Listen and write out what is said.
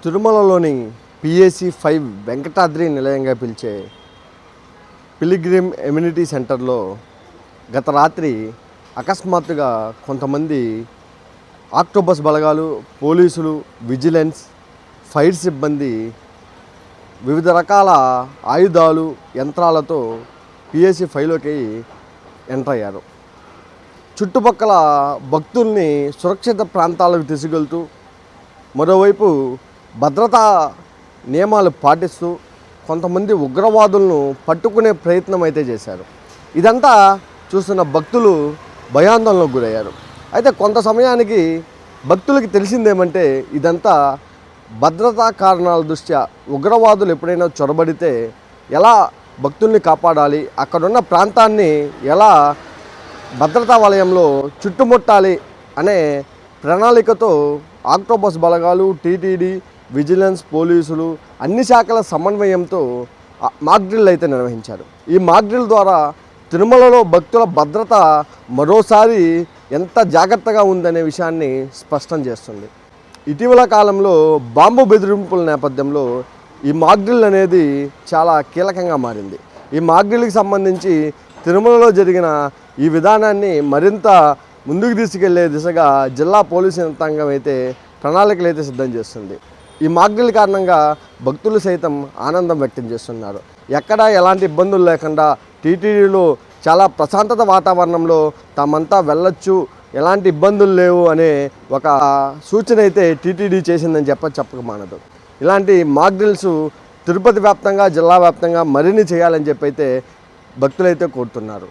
తిరుమలలోని PAC-5 వెంకటాద్రి నిలయంగా పిలిచే పిలిగ్రిమ్ ఎమ్యూనిటీ సెంటర్లో గత రాత్రి అకస్మాత్తుగా కొంతమంది ఆక్టోపస్ బలగాలు, పోలీసులు, విజిలెన్స్, ఫైర్ సిబ్బంది వివిధ రకాల ఆయుధాలు, యంత్రాలతో PAC-5లోకి ఎంటర్ అయ్యారు. చుట్టుపక్కల భక్తుల్ని సురక్షిత ప్రాంతాలకు తీసుకెళ్తూ, మరోవైపు భద్రతా నియమాలు పాటిస్తూ కొంతమంది ఉగ్రవాదులను పట్టుకునే ప్రయత్నం అయితే చేశారు. ఇదంతా చూస్తున్న భక్తులు భయాందోళనకు గురయ్యారు. అయితే కొంత సమయానికి భక్తులకి తెలిసిందేమంటే ఇదంతా భద్రతా కారణాల దృష్ట్యా ఉగ్రవాదులు ఎప్పుడైనా చొరబడితే ఎలా భక్తుల్ని కాపాడాలి, అక్కడున్న ప్రాంతాన్ని ఎలా భద్రతా వలయంలో చుట్టుముట్టాలి అనే ప్రణాళికతో ఆక్టోపస్ బలగాలు, టీటీడీ, విజిలెన్స్, పోలీసులు అన్ని శాఖల సమన్వయంతో మాక్ డ్రిల్ అయితే నిర్వహించారు. ఈ మాక్ డ్రిల్ ద్వారా తిరుమలలో భక్తుల భద్రత మరోసారి ఎంత జాగ్రత్తగా ఉందనే విషయాన్ని స్పష్టం చేస్తుంది. ఇటీవల కాలంలో బాంబు బెదిరింపుల నేపథ్యంలో ఈ మాక్ డ్రిల్ అనేది చాలా కీలకంగా మారింది. ఈ మాక్ డ్రిల్కి సంబంధించి తిరుమలలో జరిగిన ఈ విధానాన్ని మరింత ముందుకు తీసుకెళ్లే దిశగా జిల్లా పోలీసు యంత్రాంగం అయితే ప్రణాళికలు అయితే సిద్ధం చేస్తుంది. ఈ మాక్ డ్రిల్ కారణంగా భక్తులు సైతం ఆనందం వ్యక్తం చేస్తున్నారు. ఎక్కడా ఎలాంటి ఇబ్బందులు లేకుండా టీటీడీలో చాలా ప్రశాంతత వాతావరణంలో తామంతా వెళ్ళొచ్చు, ఎలాంటి ఇబ్బందులు లేవు అనే ఒక సూచన అయితే టీటీడీ చేసిందని చెప్పక మానదు. ఇలాంటి మాక్ డ్రిల్స్ తిరుపతి వ్యాప్తంగా, జిల్లా వ్యాప్తంగా మరిన్ని చేయాలని చెప్పి అయితే భక్తులైతే కోరుతున్నారు.